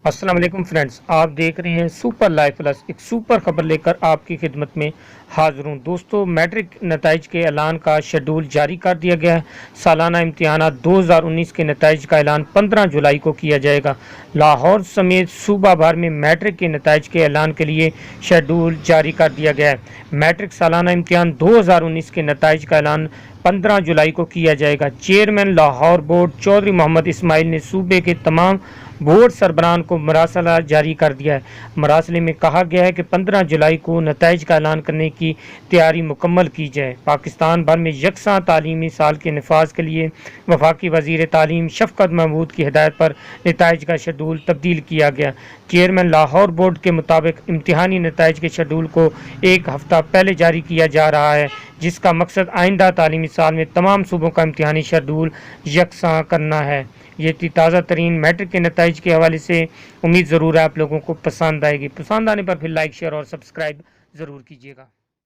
अस्सलाम वालेकुम फ्रेंड्स, आप देख रहे हैं सुपर लाइव प्लस। एक सुपर खबर लेकर आपकी खिदमत में हाजिर हूँ। दोस्तों, मैट्रिक नताइज के ऐलान का शेड्यूल जारी कर दिया गया है। सालाना इम्तिहानात 2019 के नताइज का ऐलान 15 जुलाई को किया जाएगा। लाहौर समेत सूबा भर में मैट्रिक के नताइज के ऐलान के लिए शेड्यूल जारी कर दिया गया है। मैट्रिक सालाना इम्तिहान 2019 के नताइज का ऐलान 15 जुलाई को किया जाएगा। चेयरमैन लाहौर बोर्ड चौधरी मोहम्मद इस्माइल ने सूबे के तमाम बोर्ड सरबराहान को मरासला जारी कर दिया है। मरासले में कहा गया है कि 15 जुलाई को नताइज का ऐलान करने की तैयारी मुकम्मल की जाए। पाकिस्तान भर में यकसा तालीमी साल के नफाज के लिए वफाकी वजीर तालीम शफकत महमूद की हिदायत पर नताइज का शेड्यूल तब्दील किया गया। चेयरमैन लाहौर बोर्ड के मुताबिक इम्तिहानी नताइज के शेड्यूल को एक हफ्ता पहले जारी किया जा रहा है, जिसका मकसद आइंदा तालीमी साल में तमाम सूबों का इम्तिहानी शेड्यूल यकसा करना है। ये थी ताज़ा तरीन मैट्रिक के नताइज के हवाले से। उम्मीद ज़रूर है आप लोगों को पसंद आएगी। पसंद आने पर फिर लाइक शेयर और सब्सक्राइब ज़रूर कीजिएगा।